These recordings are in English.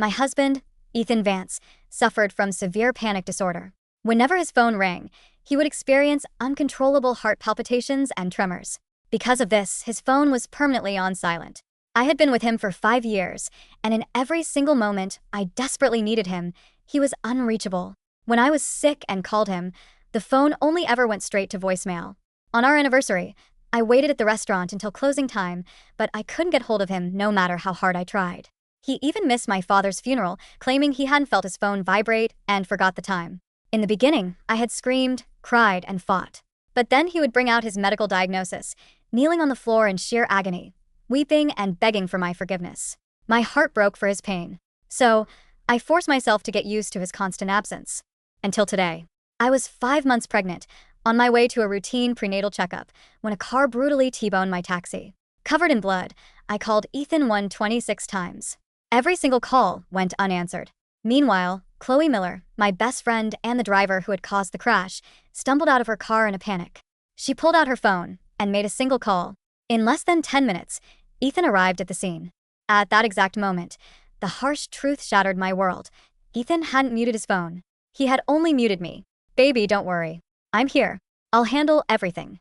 My husband, Ethan Vance, suffered from severe panic disorder. Whenever his phone rang, he would experience uncontrollable heart palpitations and tremors. Because of this, his phone was permanently on silent. I had been with him for 5 years, and in every single moment I desperately needed him, he was unreachable. When I was sick and called him, the phone only ever went straight to voicemail. On our anniversary, I waited at the restaurant until closing time, but I couldn't get hold of him no matter how hard I tried. He even missed my father's funeral, claiming he hadn't felt his phone vibrate and forgot the time. In the beginning, I had screamed, cried, and fought. But then he would bring out his medical diagnosis, kneeling on the floor in sheer agony, weeping and begging for my forgiveness. My heart broke for his pain. So, I forced myself to get used to his constant absence. Until today. I was 5 months pregnant, on my way to a routine prenatal checkup, when a car brutally T-boned my taxi. Covered in blood, I called Ethan 126 times. Every single call went unanswered. Meanwhile, Chloe Miller, my best friend and the driver who had caused the crash, stumbled out of her car in a panic. She pulled out her phone and made a single call. In less than 10 minutes, Ethan arrived at the scene. At that exact moment, the harsh truth shattered my world. Ethan hadn't muted his phone. He had only muted me. "Baby, don't worry. I'm here. I'll handle everything."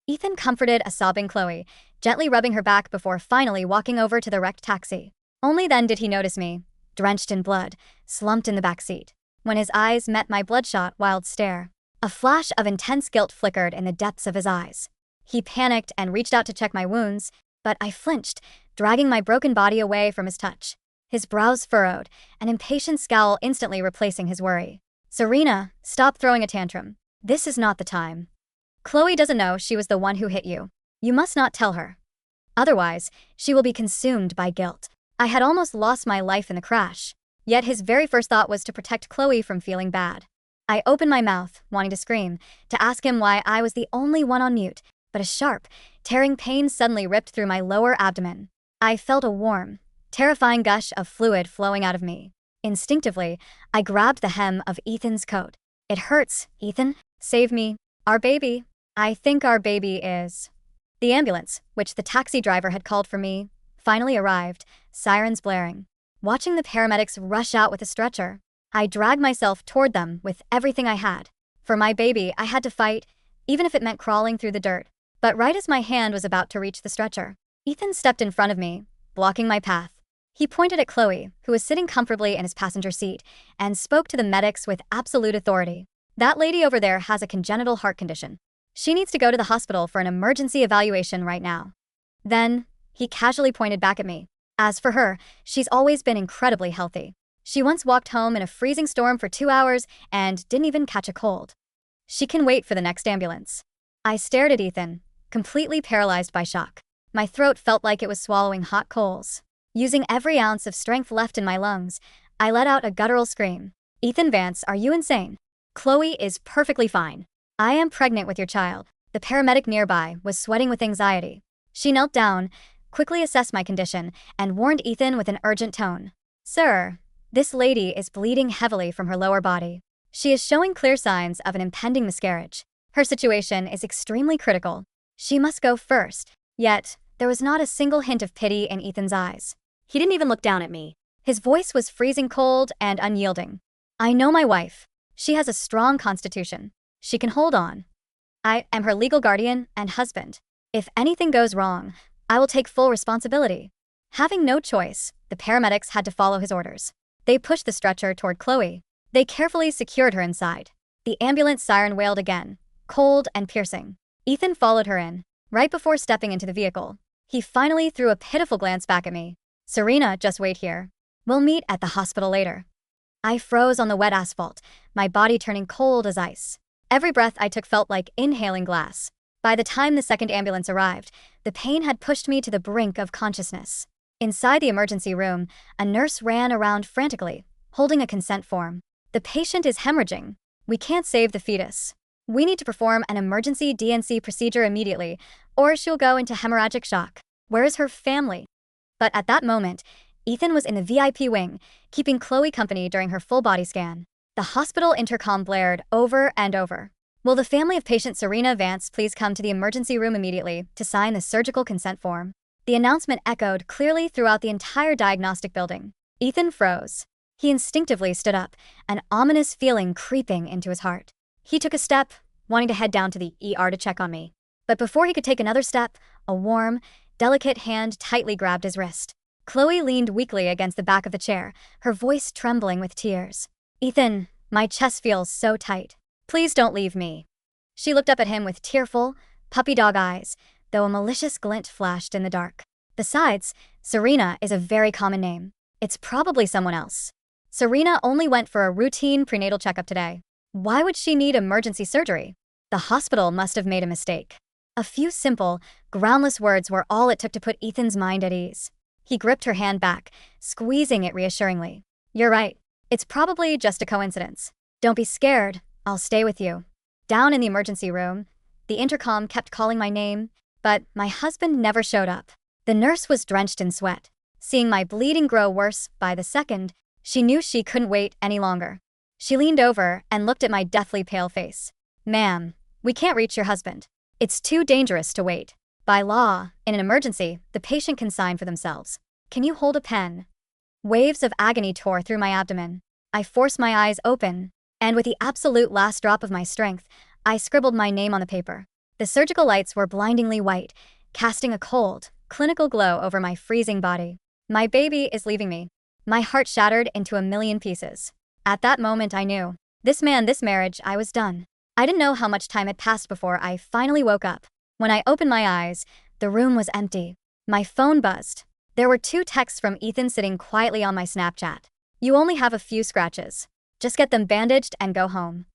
Ethan comforted a sobbing Chloe, gently rubbing her back before finally walking over to the wrecked taxi. Only then did he notice me, drenched in blood, slumped in the back seat. When his eyes met my bloodshot, wild stare, a flash of intense guilt flickered in the depths of his eyes. He panicked and reached out to check my wounds, but I flinched, dragging my broken body away from his touch. His brows furrowed, an impatient scowl instantly replacing his worry. "Serena, stop throwing a tantrum. This is not the time. Chloe doesn't know she was the one who hit you. You must not tell her. Otherwise, she will be consumed by guilt." I had almost lost my life in the crash, yet his very first thought was to protect Chloe from feeling bad. I opened my mouth, wanting to scream, to ask him why I was the only one on mute, but a sharp, tearing pain suddenly ripped through my lower abdomen. I felt a warm, terrifying gush of fluid flowing out of me. Instinctively, I grabbed the hem of Ethan's coat. "It hurts, Ethan. Save me. Our baby. I think our baby is..." The ambulance, which the taxi driver had called for me, finally arrived, sirens blaring. Watching the paramedics rush out with a stretcher, I dragged myself toward them with everything I had. For my baby, I had to fight, even if it meant crawling through the dirt. But right as my hand was about to reach the stretcher, Ethan stepped in front of me, blocking my path. He pointed at Chloe, who was sitting comfortably in his passenger seat, and spoke to the medics with absolute authority. "That lady over there has a congenital heart condition. She needs to go to the hospital for an emergency evaluation right now." Then, he casually pointed back at me. "As for her, she's always been incredibly healthy. She once walked home in a freezing storm for 2 hours and didn't even catch a cold. She can wait for the next ambulance." I stared at Ethan, completely paralyzed by shock. My throat felt like it was swallowing hot coals. Using every ounce of strength left in my lungs, I let out a guttural scream. "Ethan Vance, are you insane? Chloe is perfectly fine. I am pregnant with your child." The paramedic nearby was sweating with anxiety. She knelt down, quickly assessed my condition, and warned Ethan with an urgent tone. "Sir, this lady is bleeding heavily from her lower body. She is showing clear signs of an impending miscarriage. Her situation is extremely critical. She must go first." Yet, there was not a single hint of pity in Ethan's eyes. He didn't even look down at me. His voice was freezing cold and unyielding. "I know my wife. She has a strong constitution. She can hold on. I am her legal guardian and husband. If anything goes wrong, I will take full responsibility." Having no choice, the paramedics had to follow his orders. They pushed the stretcher toward Chloe. They carefully secured her inside. The ambulance siren wailed again, cold and piercing. Ethan followed her in. Right before stepping into the vehicle, he finally threw a pitiful glance back at me. "Serena, just wait here. We'll meet at the hospital later." I froze on the wet asphalt, my body turning cold as ice. Every breath I took felt like inhaling glass. By the time the second ambulance arrived, the pain had pushed me to the brink of consciousness. Inside the emergency room, a nurse ran around frantically, holding a consent form. "The patient is hemorrhaging. We can't save the fetus. We need to perform an emergency DNC procedure immediately, or she'll go into hemorrhagic shock. Where is her family?" But at that moment, Ethan was in the VIP wing, keeping Chloe company during her full-body scan. The hospital intercom blared over and over. "Will the family of patient Serena Vance please come to the emergency room immediately to sign the surgical consent form?" The announcement echoed clearly throughout the entire diagnostic building. Ethan froze. He instinctively stood up, an ominous feeling creeping into his heart. He took a step, wanting to head down to the ER to check on me. But before he could take another step, a warm, delicate hand tightly grabbed his wrist. Chloe leaned weakly against the back of the chair, her voice trembling with tears. "Ethan, my chest feels so tight. Please don't leave me." She looked up at him with tearful, puppy dog eyes, though a malicious glint flashed in the dark. Besides, Serena is a very common name. It's probably someone else. Serena only went for a routine prenatal checkup today. Why would she need emergency surgery? The hospital must have made a mistake. A few simple, groundless words were all it took to put Ethan's mind at ease. He gripped her hand back, squeezing it reassuringly. "You're right. It's probably just a coincidence. Don't be scared. I'll stay with you." Down in the emergency room, the intercom kept calling my name, but my husband never showed up. The nurse was drenched in sweat. Seeing my bleeding grow worse by the second, she knew she couldn't wait any longer. She leaned over and looked at my deathly pale face. "Ma'am, we can't reach your husband. It's too dangerous to wait. By law, in an emergency, the patient can sign for themselves. Can you hold a pen?" Waves of agony tore through my abdomen. I forced my eyes open, and with the absolute last drop of my strength, I scribbled my name on the paper. The surgical lights were blindingly white, casting a cold, clinical glow over my freezing body. My baby is leaving me. My heart shattered into a million pieces. At that moment I knew. This man, this marriage, I was done. I didn't know how much time had passed before I finally woke up. When I opened my eyes, the room was empty. My phone buzzed. There were 2 texts from Ethan sitting quietly on my Snapchat. "You only have a few scratches. Just get them bandaged and go home.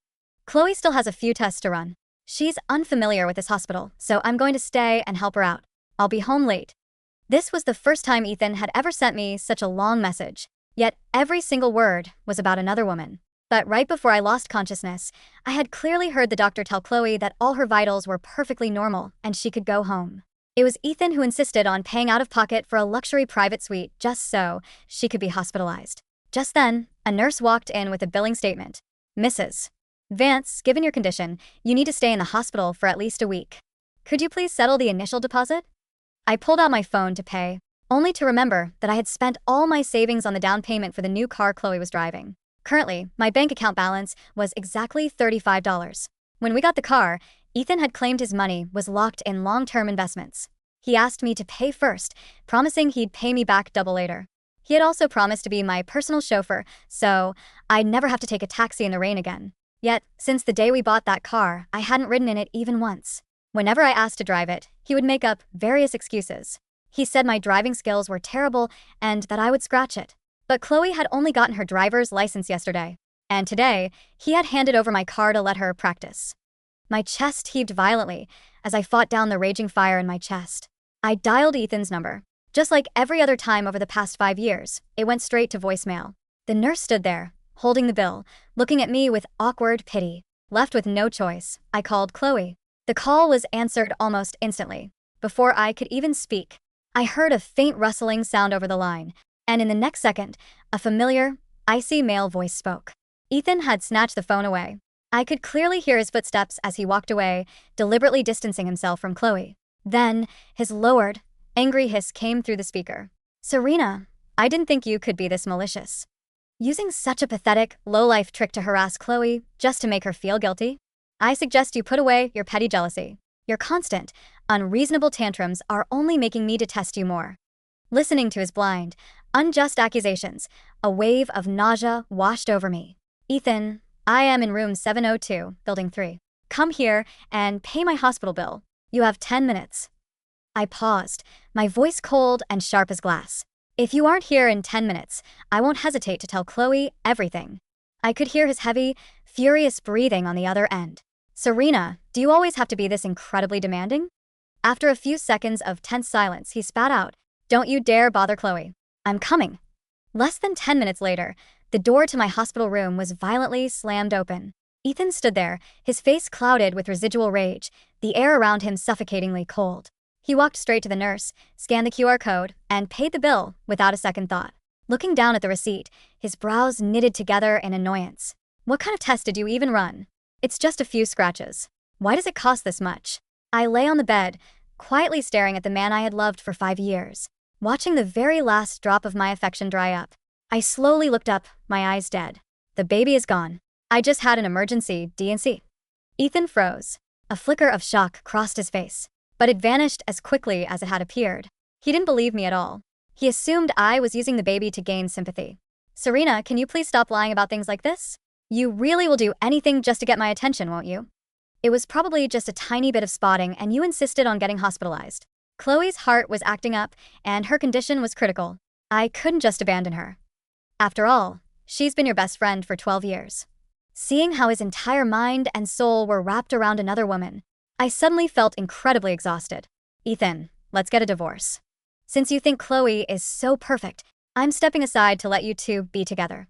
Chloe still has a few tests to run. She's unfamiliar with this hospital, so I'm going to stay and help her out. I'll be home late." This was the first time Ethan had ever sent me such a long message, yet every single word was about another woman. But right before I lost consciousness, I had clearly heard the doctor tell Chloe that all her vitals were perfectly normal and she could go home. It was Ethan who insisted on paying out of pocket for a luxury private suite just so she could be hospitalized. Just then, a nurse walked in with a billing statement. "Mrs. Vance, given your condition, you need to stay in the hospital for at least a week. Could you please settle the initial deposit?" I pulled out my phone to pay, only to remember that I had spent all my savings on the down payment for the new car Chloe was driving. Currently, my bank account balance was exactly $35. When we got the car, Ethan had claimed his money was locked in long-term investments. He asked me to pay first, promising he'd pay me back double later. He had also promised to be my personal chauffeur, so I'd never have to take a taxi in the rain again. Yet, since the day we bought that car, I hadn't ridden in it even once. Whenever I asked to drive it, he would make up various excuses. He said my driving skills were terrible and that I would scratch it. But Chloe had only gotten her driver's license yesterday, and today, he had handed over my car to let her practice. My chest heaved violently as I fought down the raging fire in my chest. I dialed Ethan's number. Just like every other time over the past 5 years, it went straight to voicemail. The nurse stood there, holding the bill, looking at me with awkward pity. Left with no choice, I called Chloe. The call was answered almost instantly. Before I could even speak, I heard a faint rustling sound over the line, and in the next second, a familiar, icy male voice spoke. Ethan had snatched the phone away. I could clearly hear his footsteps as he walked away, deliberately distancing himself from Chloe. Then, his lowered, angry hiss came through the speaker. "Serena, I didn't think you could be this malicious. Using such a pathetic, low-life trick to harass Chloe just to make her feel guilty? I suggest you put away your petty jealousy. Your constant, unreasonable tantrums are only making me detest you more." Listening to his blind, unjust accusations, a wave of nausea washed over me. "Ethan, I am in room 702, building 3. Come here and pay my hospital bill. You have 10 minutes. I paused, my voice cold and sharp as glass. "If you aren't here in 10 minutes, I won't hesitate to tell Chloe everything." I could hear his heavy, furious breathing on the other end. "Serena, do you always have to be this incredibly demanding?" After a few seconds of tense silence, he spat out, "Don't you dare bother Chloe. I'm coming." Less than 10 minutes later, the door to my hospital room was violently slammed open. Ethan stood there, his face clouded with residual rage, the air around him suffocatingly cold. He walked straight to the nurse, scanned the QR code, and paid the bill without a second thought. Looking down at the receipt, his brows knitted together in annoyance. "What kind of test did you even run? It's just a few scratches. Why does it cost this much?" I lay on the bed, quietly staring at the man I had loved for 5 years, watching the very last drop of my affection dry up. I slowly looked up, my eyes dead. The baby is gone. I just had an emergency D&C. Ethan froze. A flicker of shock crossed his face, but it vanished as quickly as it had appeared. He didn't believe me at all. He assumed I was using the baby to gain sympathy. Serena, can you please stop lying about things like this? You really will do anything just to get my attention, won't you? It was probably just a tiny bit of spotting and you insisted on getting hospitalized. Chloe's heart was acting up and her condition was critical. I couldn't just abandon her. After all, she's been your best friend for 12 years. Seeing how his entire mind and soul were wrapped around another woman, I suddenly felt incredibly exhausted. Ethan, let's get a divorce. Since you think Chloe is so perfect, I'm stepping aside to let you two be together.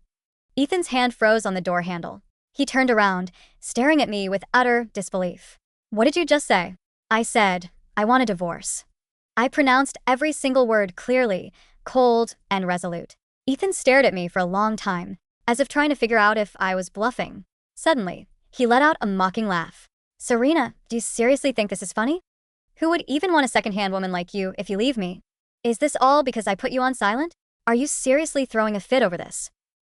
Ethan's hand froze on the door handle. He turned around, staring at me with utter disbelief. What did you just say? I said, I want a divorce. I pronounced every single word clearly, cold and resolute. Ethan stared at me for a long time, as if trying to figure out if I was bluffing. Suddenly, he let out a mocking laugh. Serena, do you seriously think this is funny? Who would even want a second-hand woman like you if you leave me? Is this all because I put you on silent? Are you seriously throwing a fit over this?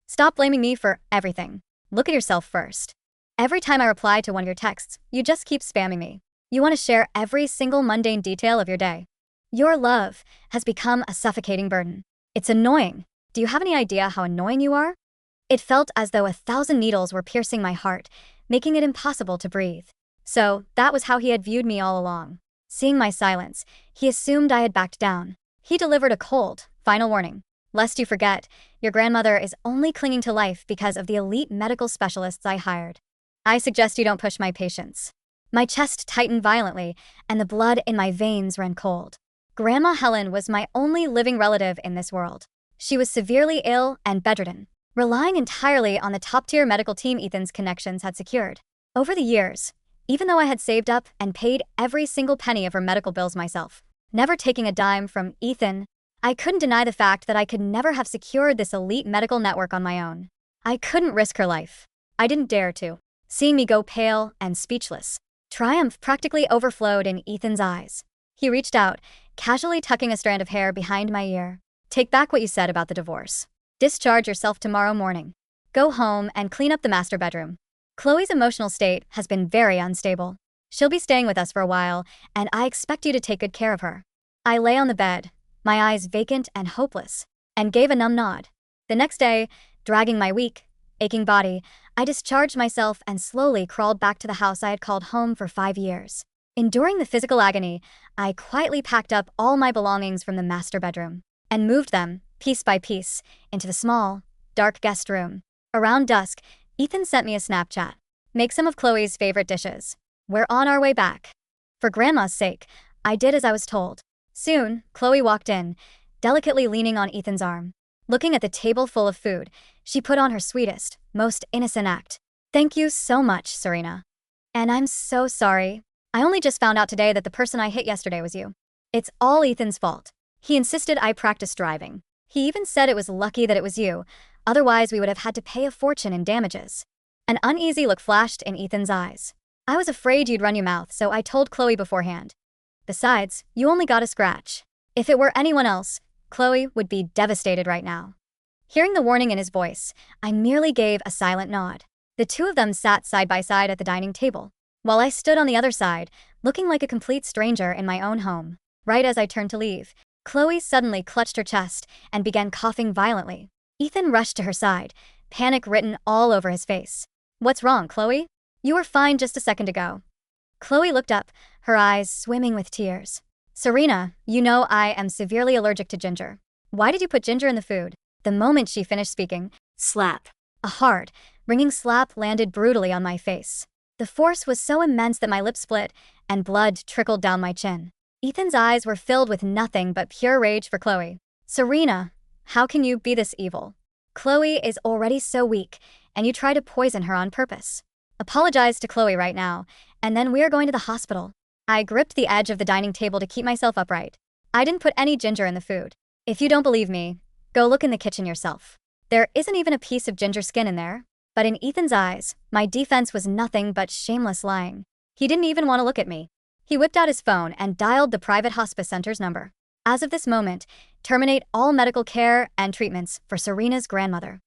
Stop blaming me for everything. Look at yourself first. Every time I reply to one of your texts, you just keep spamming me. You want to share every single mundane detail of your day. Your love has become a suffocating burden. It's annoying. Do you have any idea how annoying you are? It felt as though 1,000 needles were piercing my heart, making it impossible to breathe. So, that was how he had viewed me all along. Seeing my silence, he assumed I had backed down. He delivered a cold, final warning. Lest you forget, your grandmother is only clinging to life because of the elite medical specialists I hired. I suggest you don't push my patience. My chest tightened violently, and the blood in my veins ran cold. Grandma Helen was my only living relative in this world. She was severely ill and bedridden, relying entirely on the top-tier medical team Ethan's connections had secured. Over the years, even though I had saved up and paid every single penny of her medical bills myself, never taking a dime from Ethan, I couldn't deny the fact that I could never have secured this elite medical network on my own. I couldn't risk her life. I didn't dare to. Seeing me go pale and speechless, triumph practically overflowed in Ethan's eyes. He reached out, casually tucking a strand of hair behind my ear. Take back what you said about the divorce. Discharge yourself tomorrow morning. Go home and clean up the master bedroom. Chloe's emotional state has been very unstable. She'll be staying with us for a while, and I expect you to take good care of her. I lay on the bed, my eyes vacant and hopeless, and gave a numb nod. The next day, dragging my weak, aching body, I discharged myself and slowly crawled back to the house I had called home for 5 years. Enduring the physical agony, I quietly packed up all my belongings from the master bedroom and moved them, piece by piece, into the small, dark guest room. Around dusk, Ethan sent me a Snapchat. Make some of Chloe's favorite dishes. We're on our way back. For Grandma's sake, I did as I was told. Soon, Chloe walked in, delicately leaning on Ethan's arm. Looking at the table full of food, she put on her sweetest, most innocent act. Thank you so much, Serena. And I'm so sorry. I only just found out today that the person I hit yesterday was you. It's all Ethan's fault. He insisted I practice driving. He even said it was lucky that it was you, otherwise we would have had to pay a fortune in damages. An uneasy look flashed in Ethan's eyes. I was afraid you'd run your mouth, so I told Chloe beforehand. Besides, you only got a scratch. If it were anyone else, Chloe would be devastated right now. Hearing the warning in his voice, I merely gave a silent nod. The two of them sat side by side at the dining table, while I stood on the other side, looking like a complete stranger in my own home. Right as I turned to leave, Chloe suddenly clutched her chest and began coughing violently. Ethan rushed to her side, panic written all over his face. What's wrong, Chloe? You were fine just a second ago. Chloe looked up, her eyes swimming with tears. Serena, you know I am severely allergic to ginger. Why did you put ginger in the food? The moment she finished speaking, slap. A hard, ringing slap landed brutally on my face. The force was so immense that my lips split and blood trickled down my chin. Ethan's eyes were filled with nothing but pure rage for Chloe. Serena, how can you be this evil? Chloe is already so weak, and you try to poison her on purpose. Apologize to Chloe right now, and then we are going to the hospital. I gripped the edge of the dining table to keep myself upright. I didn't put any ginger in the food. If you don't believe me, go look in the kitchen yourself. There isn't even a piece of ginger skin in there. But in Ethan's eyes, my defense was nothing but shameless lying. He didn't even want to look at me. He whipped out his phone and dialed the private hospice center's number. As of this moment, terminate all medical care and treatments for Serena's grandmother.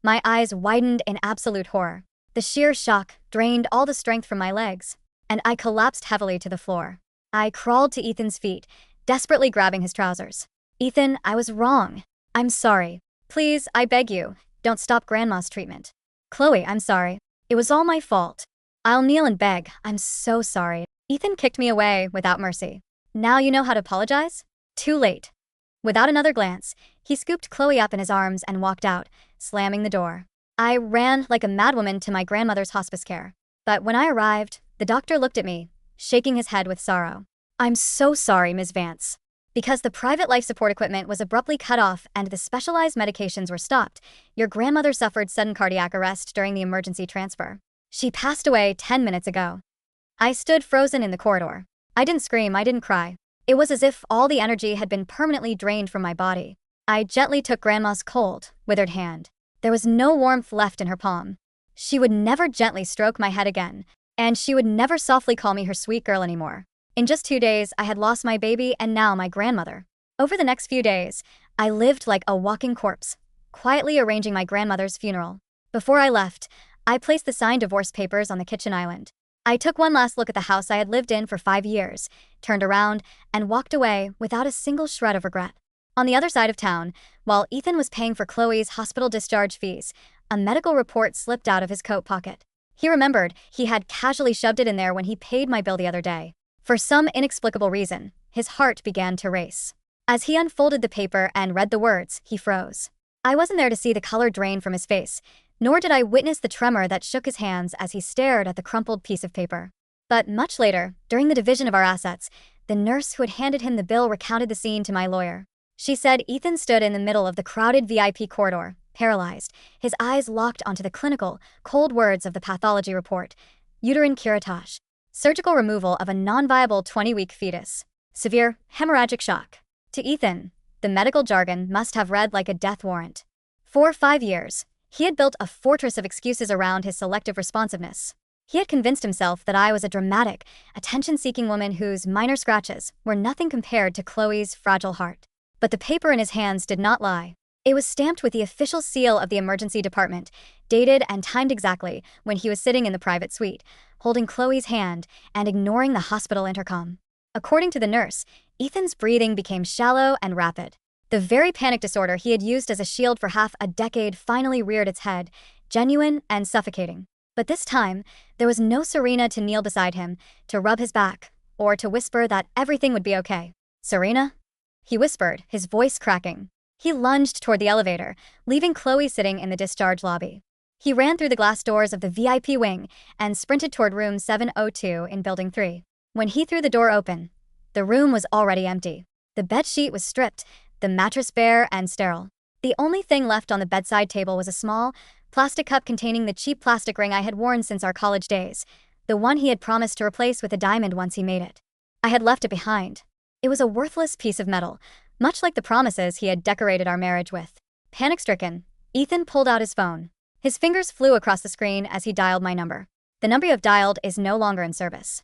My eyes widened in absolute horror. The sheer shock drained all the strength from my legs, and I collapsed heavily to the floor. I crawled to Ethan's feet, desperately grabbing his trousers. "Ethan, I was wrong. I'm sorry. Please, I beg you, don't stop Grandma's treatment." "Chloe, I'm sorry. It was all my fault." "I'll kneel and beg. I'm so sorry." Ethan kicked me away without mercy. "Now you know how to apologize?" Too late. Without another glance, he scooped Chloe up in his arms and walked out, slamming the door. I ran like a madwoman to my grandmother's hospice care. But when I arrived, the doctor looked at me, shaking his head with sorrow. "I'm so sorry, Ms. Vance. Because the private life support equipment was abruptly cut off and the specialized medications were stopped, your grandmother suffered sudden cardiac arrest during the emergency transfer. She passed away 10 minutes ago." I stood frozen in the corridor. I didn't scream, I didn't cry. It was as if all the energy had been permanently drained from my body. I gently took Grandma's cold, withered hand. There was no warmth left in her palm. She would never gently stroke my head again, and she would never softly call me her sweet girl anymore. In just 2 days, I had lost my baby and now my grandmother. Over the next few days, I lived like a walking corpse, quietly arranging my grandmother's funeral. Before I left, I placed the signed divorce papers on the kitchen island. I took one last look at the house I had lived in for 5 years, turned around, and walked away without a single shred of regret. On the other side of town, while Ethan was paying for Chloe's hospital discharge fees, a medical report slipped out of his coat pocket. He remembered he had casually shoved it in there when he paid my bill the other day. For some inexplicable reason, his heart began to race. As he unfolded the paper and read the words, he froze. I wasn't there to see the color drain from his face, nor did I witness the tremor that shook his hands as he stared at the crumpled piece of paper. But much later, during the division of our assets, the nurse who had handed him the bill recounted the scene to my lawyer. She said Ethan stood in the middle of the crowded VIP corridor, paralyzed, his eyes locked onto the clinical, cold words of the pathology report: uterine curettage, surgical removal of a non-viable 20-week fetus, severe hemorrhagic shock. To Ethan, the medical jargon must have read like a death warrant. For 5 years, he had built a fortress of excuses around his selective responsiveness. He had convinced himself that I was a dramatic, attention-seeking woman whose minor scratches were nothing compared to Chloe's fragile heart. But the paper in his hands did not lie. It was stamped with the official seal of the emergency department, dated and timed exactly when he was sitting in the private suite, holding Chloe's hand and ignoring the hospital intercom. According to the nurse, Ethan's breathing became shallow and rapid. The very panic disorder he had used as a shield for half a decade finally reared its head, genuine and suffocating. But this time, there was no Serena to kneel beside him, to rub his back, or to whisper that everything would be okay. "Serena?" he whispered, his voice cracking. He lunged toward the elevator, leaving Chloe sitting in the discharge lobby. He ran through the glass doors of the VIP wing and sprinted toward room 702 in Building 3. When he threw the door open, the room was already empty. The bedsheet was stripped, the mattress bare and sterile. The only thing left on the bedside table was a small, plastic cup containing the cheap plastic ring I had worn since our college days, the one he had promised to replace with a diamond once he made it. I had left it behind. It was a worthless piece of metal, much like the promises he had decorated our marriage with. Panic-stricken, Ethan pulled out his phone. His fingers flew across the screen as he dialed my number. "The number you have dialed is no longer in service."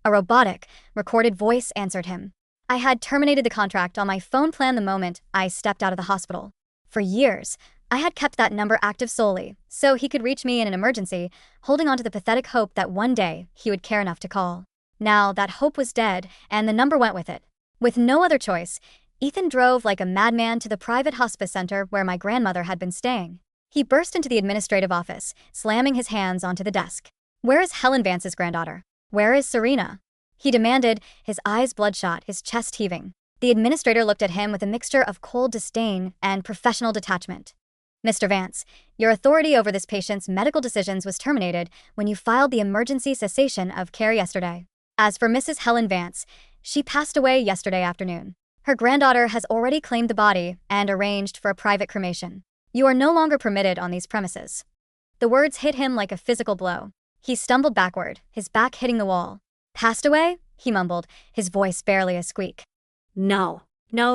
A robotic, recorded voice answered him. I had terminated the contract on my phone plan the moment I stepped out of the hospital. For years, I had kept that number active solely so he could reach me in an emergency, holding on to the pathetic hope that one day he would care enough to call. Now that hope was dead, and the number went with it. With no other choice, Ethan drove like a madman to the private hospice center where my grandmother had been staying. He burst into the administrative office, slamming his hands onto the desk. "Where is Helen Vance's granddaughter? Where is Serena?" he demanded, his eyes bloodshot, his chest heaving. The administrator looked at him with a mixture of cold disdain and professional detachment. "Mr. Vance, your authority over this patient's medical decisions was terminated when you filed the emergency cessation of care yesterday. As for Mrs. Helen Vance, she passed away yesterday afternoon. Her granddaughter has already claimed the body and arranged for a private cremation. You are no longer permitted on these premises." The words hit him like a physical blow. He stumbled backward, his back hitting the wall. "Passed away?" he mumbled, his voice barely a squeak. No,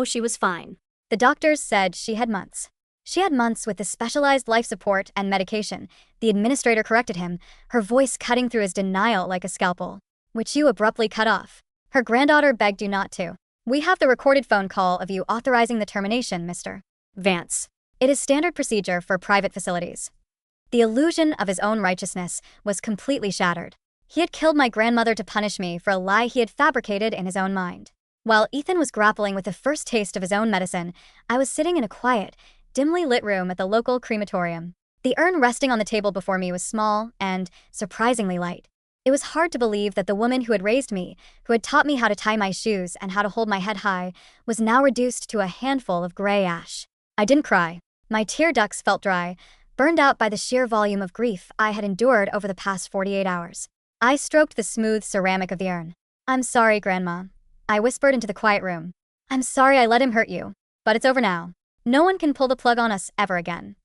she was fine." The doctors said she had months. She had months with the specialized life support and medication. The administrator corrected him, her voice cutting through his denial like a scalpel. "Which you abruptly cut off. Her granddaughter begged you not to." We have the recorded phone call of you authorizing the termination, Mr. Vance. It is standard procedure for private facilities. The illusion of his own righteousness was completely shattered. He had killed my grandmother to punish me for a lie he had fabricated in his own mind. While Ethan was grappling with the first taste of his own medicine, I was sitting in a quiet, dimly lit room at the local crematorium. The urn resting on the table before me was small and surprisingly light. It was hard to believe that the woman who had raised me, who had taught me how to tie my shoes and how to hold my head high, was now reduced to a handful of gray ash. I didn't cry. My tear ducts felt dry, burned out by the sheer volume of grief I had endured over the past 48 hours. I stroked the smooth ceramic of the urn. "I'm sorry, Grandma," I whispered into the quiet room. "I'm sorry I let him hurt you. But it's over now. No one can pull the plug on us ever again."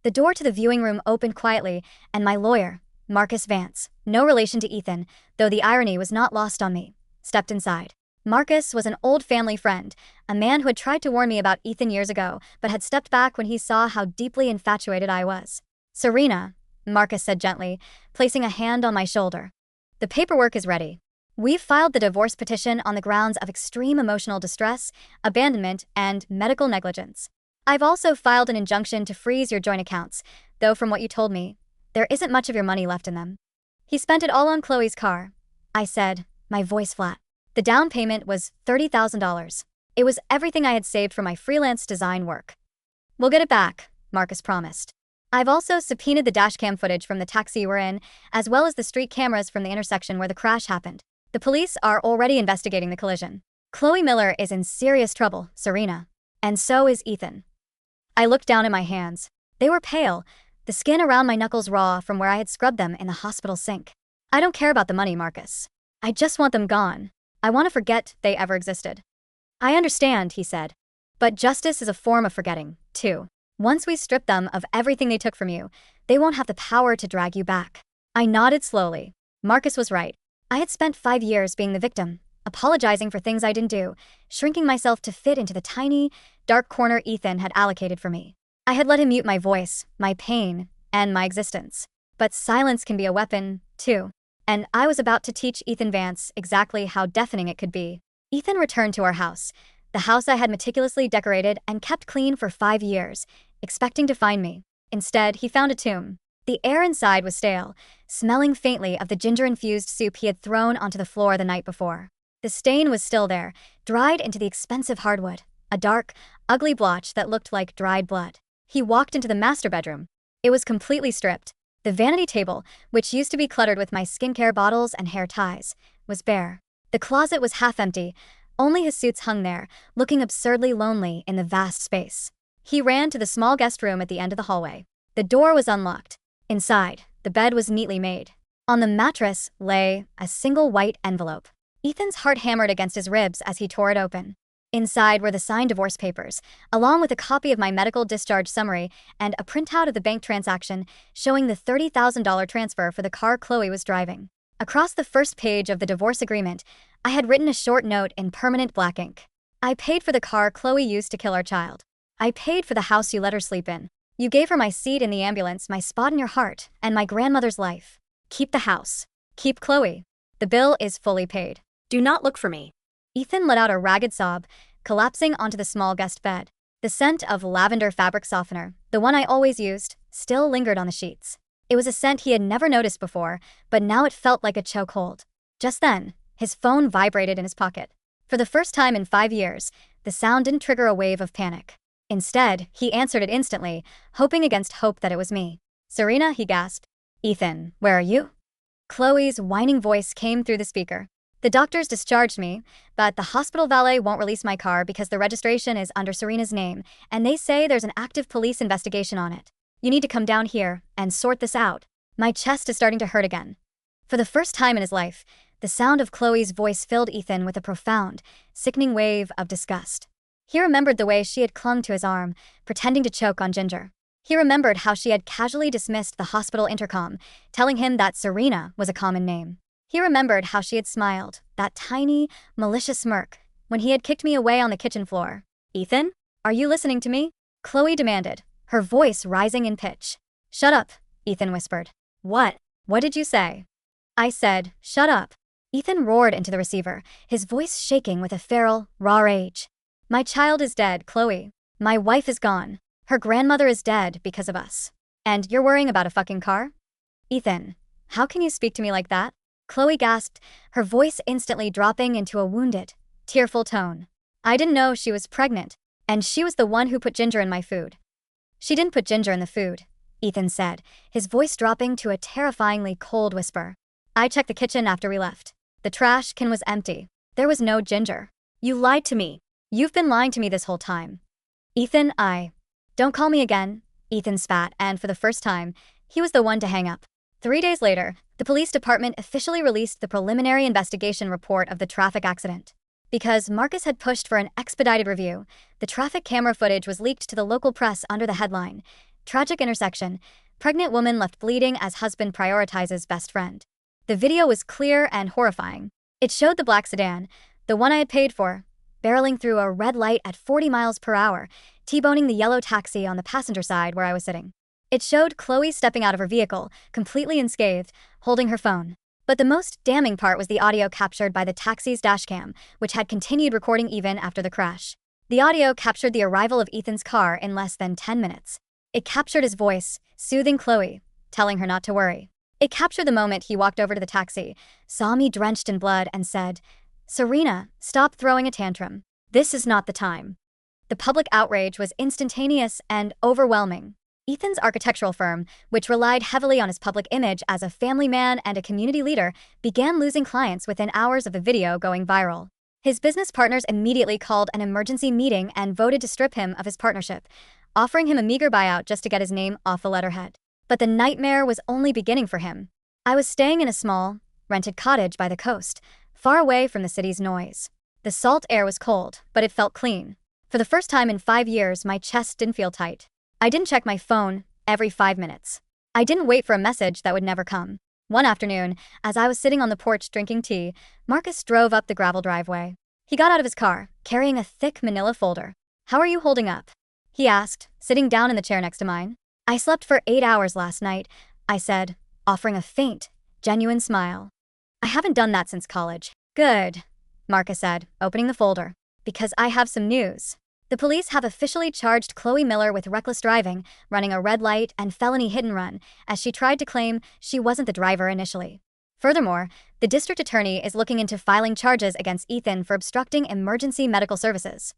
The door to the viewing room opened quietly, and my lawyer, Marcus Vance, no relation to Ethan, though the irony was not lost on me, stepped inside. Marcus was an old family friend, a man who had tried to warn me about Ethan years ago, but had stepped back when he saw how deeply infatuated I was. "Serena," Marcus said gently, placing a hand on my shoulder. "The paperwork is ready. We've filed the divorce petition on the grounds of extreme emotional distress, abandonment, and medical negligence. I've also filed an injunction to freeze your joint accounts, though from what you told me, there isn't much of your money left in them." "He spent it all on Chloe's car," I said, my voice flat. "The down payment was $30,000. It was everything I had saved for my freelance design work." "We'll get it back," Marcus promised. "I've also subpoenaed the dashcam footage from the taxi you were in, as well as the street cameras from the intersection where the crash happened. The police are already investigating the collision. Chloe Miller is in serious trouble, Serena. And so is Ethan." I looked down at my hands. They were pale, the skin around my knuckles raw from where I had scrubbed them in the hospital sink. "I don't care about the money, Marcus. I just want them gone. I want to forget they ever existed." "I understand," he said. "But justice is a form of forgetting, too. Once we strip them of everything they took from you, they won't have the power to drag you back." I nodded slowly. Marcus was right. I had spent 5 years being the victim, apologizing for things I didn't do, shrinking myself to fit into the tiny, dark corner Ethan had allocated for me. I had let him mute my voice, my pain, and my existence. But silence can be a weapon, too. And I was about to teach Ethan Vance exactly how deafening it could be. Ethan returned to our house, the house I had meticulously decorated and kept clean for 5 years, expecting to find me. Instead, he found a tomb. The air inside was stale, smelling faintly of the ginger-infused soup he had thrown onto the floor the night before. The stain was still there, dried into the expensive hardwood, a dark, ugly blotch that looked like dried blood. He walked into the master bedroom. It was completely stripped. The vanity table, which used to be cluttered with my skincare bottles and hair ties, was bare. The closet was half empty. Only his suits hung there, looking absurdly lonely in the vast space. He ran to the small guest room at the end of the hallway. The door was unlocked. Inside, the bed was neatly made. On the mattress lay a single white envelope. Ethan's heart hammered against his ribs as he tore it open. Inside were the signed divorce papers, along with a copy of my medical discharge summary and a printout of the bank transaction showing the $30,000 transfer for the car Chloe was driving. Across the first page of the divorce agreement, I had written a short note in permanent black ink. "I paid for the car Chloe used to kill our child. I paid for the house you let her sleep in. You gave her my seat in the ambulance, my spot in your heart, and my grandmother's life. Keep the house. Keep Chloe. The bill is fully paid. Do not look for me." Ethan let out a ragged sob, collapsing onto the small guest bed. The scent of lavender fabric softener, the one I always used, still lingered on the sheets. It was a scent he had never noticed before, but now it felt like a chokehold. Just then, his phone vibrated in his pocket. For the first time in 5 years, the sound didn't trigger a wave of panic. Instead, he answered it instantly, hoping against hope that it was me. "Serena," he gasped. "Ethan, where are you?" Chloe's whining voice came through the speaker. "The doctors discharged me, but the hospital valet won't release my car because the registration is under Serena's name, and they say there's an active police investigation on it. You need to come down here and sort this out." My chest is starting to hurt again. For the first time in his life, the sound of Chloe's voice filled Ethan with a profound, sickening wave of disgust. He remembered the way she had clung to his arm, pretending to choke on Ginger. He remembered how she had casually dismissed the hospital intercom, telling him that Serena was a common name. He remembered how she had smiled, that tiny, malicious smirk, when he had kicked me away on the kitchen floor. "Ethan, are you listening to me?" Chloe demanded, her voice rising in pitch. "Shut up," Ethan whispered. What did you say?" I said, "Shut up." Ethan roared into the receiver, his voice shaking with a feral, raw rage. My child is dead, Chloe. My wife is gone. Her grandmother is dead because of us. And you're worrying about a fucking car? Ethan, how can you speak to me like that? Chloe gasped, her voice instantly dropping into a wounded, tearful tone. I didn't know she was pregnant, and she was the one who put ginger in my food. She didn't put ginger in the food, Ethan said, his voice dropping to a terrifyingly cold whisper. I checked the kitchen after we left. The trash can was empty. There was no ginger. You lied to me. You've been lying to me this whole time. Ethan, Don't call me again, Ethan spat, and for the first time, he was the one to hang up. 3 days later, the police department officially released the preliminary investigation report of the traffic accident. Because Marcus had pushed for an expedited review, the traffic camera footage was leaked to the local press under the headline, Tragic Intersection, Pregnant Woman Left Bleeding as Husband Prioritizes Best Friend. The video was clear and horrifying. It showed the black sedan, the one I had paid for, barreling through a red light at 40 miles per hour, T-boning the yellow taxi on the passenger side where I was sitting. It showed Chloe stepping out of her vehicle, completely unscathed, holding her phone. But the most damning part was the audio captured by the taxi's dashcam, which had continued recording even after the crash. The audio captured the arrival of Ethan's car in less than 10 minutes. It captured his voice, soothing Chloe, telling her not to worry. It captured the moment he walked over to the taxi, saw me drenched in blood, and said, Serena, stop throwing a tantrum. This is not the time. The public outrage was instantaneous and overwhelming. Ethan's architectural firm, which relied heavily on his public image as a family man and a community leader, began losing clients within hours of the video going viral. His business partners immediately called an emergency meeting and voted to strip him of his partnership, offering him a meager buyout just to get his name off the letterhead. But the nightmare was only beginning for him. I was staying in a small, rented cottage by the coast, far away from the city's noise. The salt air was cold, but it felt clean. For the first time in 5 years, my chest didn't feel tight. I didn't check my phone every 5 minutes. I didn't wait for a message that would never come. One afternoon, as I was sitting on the porch drinking tea, Marcus drove up the gravel driveway. He got out of his car, carrying a thick manila folder. How are you holding up? He asked, sitting down in the chair next to mine. I slept for 8 hours last night, I said, offering a faint, genuine smile. I haven't done that since college. Good, Marcus said, opening the folder. Because I have some news. The police have officially charged Chloe Miller with reckless driving, running a red light, and felony hit-and-run, as she tried to claim she wasn't the driver initially. Furthermore, the district attorney is looking into filing charges against Ethan for obstructing emergency medical services.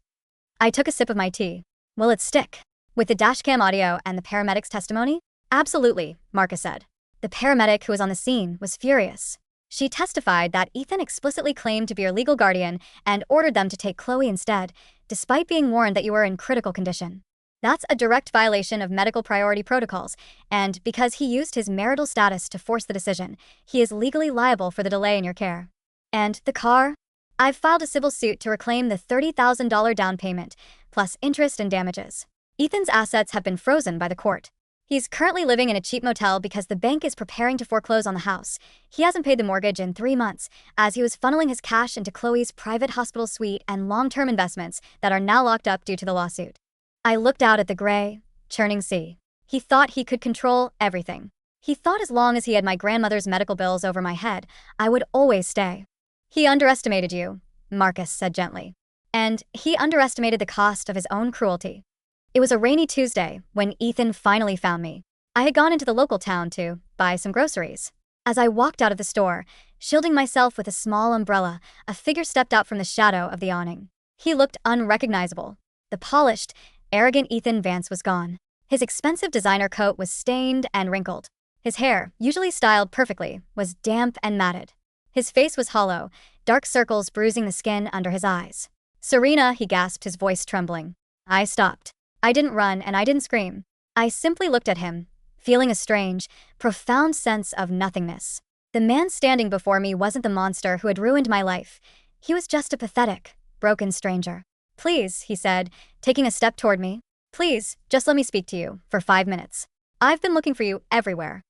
I took a sip of my tea. Will it stick? With the dashcam audio and the paramedic's testimony? Absolutely, Marcus said. The paramedic who was on the scene was furious. She testified that Ethan explicitly claimed to be her legal guardian and ordered them to take Chloe instead, despite being warned that you were in critical condition. That's a direct violation of medical priority protocols, and because he used his marital status to force the decision, he is legally liable for the delay in your care. And the car? I've filed a civil suit to reclaim the $30,000 down payment, plus interest and damages. Ethan's assets have been frozen by the court. He's currently living in a cheap motel because the bank is preparing to foreclose on the house. He hasn't paid the mortgage in 3 months, as he was funneling his cash into Chloe's private hospital suite and long-term investments that are now locked up due to the lawsuit. I looked out at the gray, churning sea. He thought he could control everything. He thought as long as he had my grandmother's medical bills over my head, I would always stay. He underestimated you, Marcus said gently. And he underestimated the cost of his own cruelty. It was a rainy Tuesday when Ethan finally found me. I had gone into the local town to buy some groceries. As I walked out of the store, shielding myself with a small umbrella, a figure stepped out from the shadow of the awning. He looked unrecognizable. The polished, arrogant Ethan Vance was gone. His expensive designer coat was stained and wrinkled. His hair, usually styled perfectly, was damp and matted. His face was hollow, dark circles bruising the skin under his eyes. Serena, he gasped, his voice trembling. I stopped. I didn't run and I didn't scream. I simply looked at him, feeling a strange, profound sense of nothingness. The man standing before me wasn't the monster who had ruined my life. He was just a pathetic, broken stranger. Please, he said, taking a step toward me. Please, just let me speak to you for 5 minutes. I've been looking for you everywhere.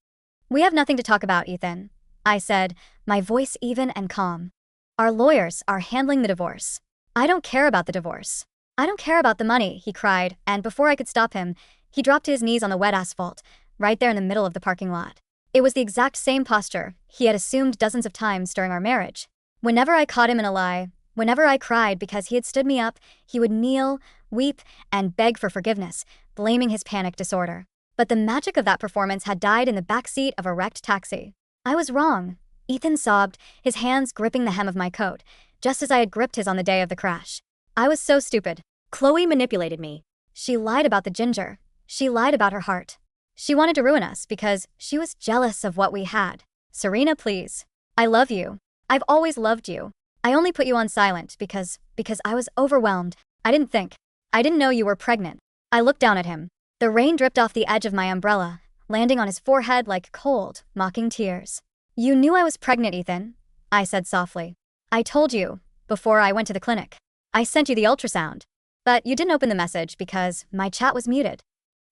We have nothing to talk about, Ethan, I said, my voice even and calm. Our lawyers are handling the divorce. I don't care about the divorce. I don't care about the money, he cried, and before I could stop him, he dropped to his knees on the wet asphalt, right there in the middle of the parking lot. It was the exact same posture he had assumed dozens of times during our marriage. Whenever I caught him in a lie, whenever I cried because he had stood me up, he would kneel, weep, and beg for forgiveness, blaming his panic disorder. But the magic of that performance had died in the backseat of a wrecked taxi. I was wrong. Ethan sobbed, his hands gripping the hem of my coat, just as I had gripped his on the day of the crash. I was so stupid. Chloe manipulated me. She lied about the ginger. She lied about her heart. She wanted to ruin us because she was jealous of what we had. Serena, please. I love you. I've always loved you. I only put you on silent because I was overwhelmed. I didn't know you were pregnant. I looked down at him. The rain dripped off the edge of my umbrella, landing on his forehead like cold, mocking tears. You knew I was pregnant, Ethan, I said softly. I told you, before I went to the clinic. I sent you the ultrasound. But you didn't open the message because my chat was muted.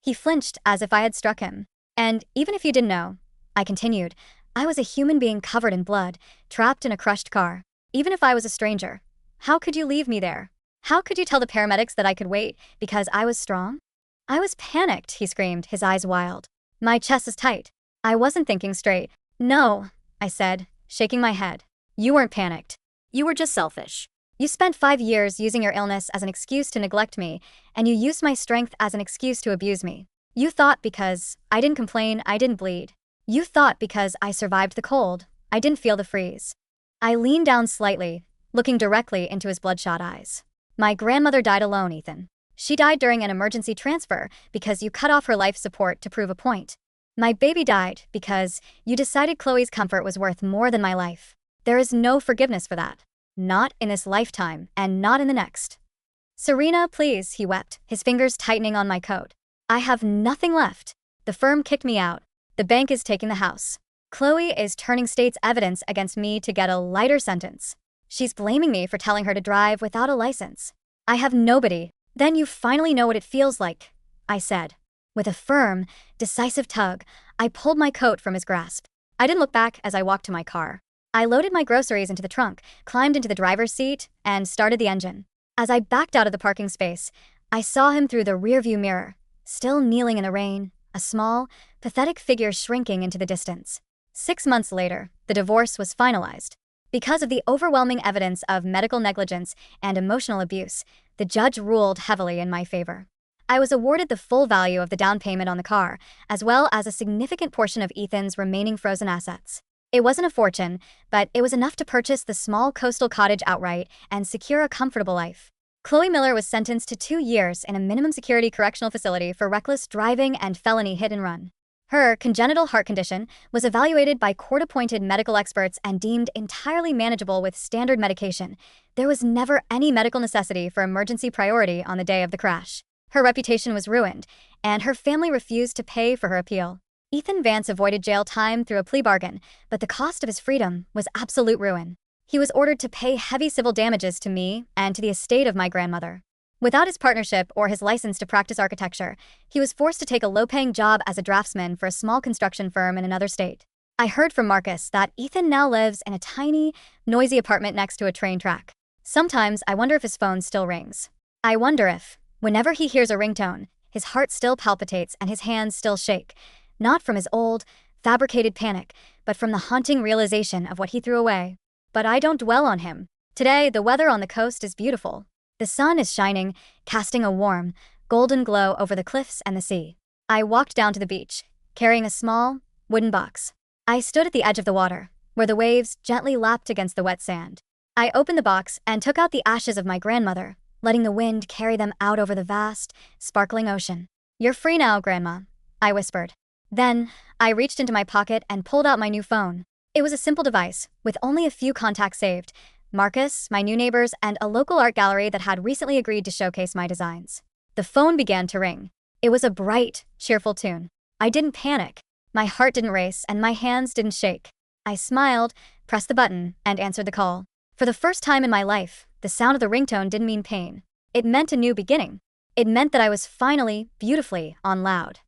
He flinched as if I had struck him. And even if you didn't know, I continued, I was a human being covered in blood, trapped in a crushed car. Even if I was a stranger, how could you leave me there? How could you tell the paramedics that I could wait because I was strong? I was panicked, he screamed, his eyes wild. My chest is tight. I wasn't thinking straight. No, I said, shaking my head. You weren't panicked. You were just selfish. You spent 5 years using your illness as an excuse to neglect me, and you used my strength as an excuse to abuse me. You thought because I didn't complain, I didn't bleed. You thought because I survived the cold, I didn't feel the freeze. I leaned down slightly, looking directly into his bloodshot eyes. My grandmother died alone, Ethan. She died during an emergency transfer because you cut off her life support to prove a point. My baby died because you decided Chloe's comfort was worth more than my life. There is no forgiveness for that. Not in this lifetime, and not in the next. Serena, please, he wept, his fingers tightening on my coat. I have nothing left. The firm kicked me out. The bank is taking the house. Chloe is turning state's evidence against me to get a lighter sentence. She's blaming me for telling her to drive without a license. I have nobody. Then you finally know what it feels like, I said. With a firm, decisive tug, I pulled my coat from his grasp. I didn't look back as I walked to my car. I loaded my groceries into the trunk, climbed into the driver's seat, and started the engine. As I backed out of the parking space, I saw him through the rearview mirror, still kneeling in the rain, a small, pathetic figure shrinking into the distance. 6 months later, the divorce was finalized. Because of the overwhelming evidence of medical negligence and emotional abuse, the judge ruled heavily in my favor. I was awarded the full value of the down payment on the car, as well as a significant portion of Ethan's remaining frozen assets. It wasn't a fortune, but it was enough to purchase the small coastal cottage outright and secure a comfortable life. Chloe Miller was sentenced to 2 years in a minimum security correctional facility for reckless driving and felony hit and run. Her congenital heart condition was evaluated by court-appointed medical experts and deemed entirely manageable with standard medication. There was never any medical necessity for emergency priority on the day of the crash. Her reputation was ruined, and her family refused to pay for her appeal. Ethan Vance avoided jail time through a plea bargain, but the cost of his freedom was absolute ruin. He was ordered to pay heavy civil damages to me and to the estate of my grandmother. Without his partnership or his license to practice architecture, he was forced to take a low-paying job as a draftsman for a small construction firm in another state. I heard from Marcus that Ethan now lives in a tiny, noisy apartment next to a train track. Sometimes I wonder if his phone still rings. I wonder if, whenever he hears a ringtone, his heart still palpitates and his hands still shake. Not from his old, fabricated panic, but from the haunting realization of what he threw away. But I don't dwell on him. Today, the weather on the coast is beautiful. The sun is shining, casting a warm, golden glow over the cliffs and the sea. I walked down to the beach, carrying a small, wooden box. I stood at the edge of the water, where the waves gently lapped against the wet sand. I opened the box and took out the ashes of my grandmother, letting the wind carry them out over the vast, sparkling ocean. You're free now, Grandma, I whispered. Then, I reached into my pocket and pulled out my new phone. It was a simple device, with only a few contacts saved: Marcus, my new neighbors, and a local art gallery that had recently agreed to showcase my designs. The phone began to ring. It was a bright, cheerful tune. I didn't panic. My heart didn't race, and my hands didn't shake. I smiled, pressed the button, and answered the call. For the first time in my life, the sound of the ringtone didn't mean pain. It meant a new beginning. It meant that I was finally, beautifully, on loud.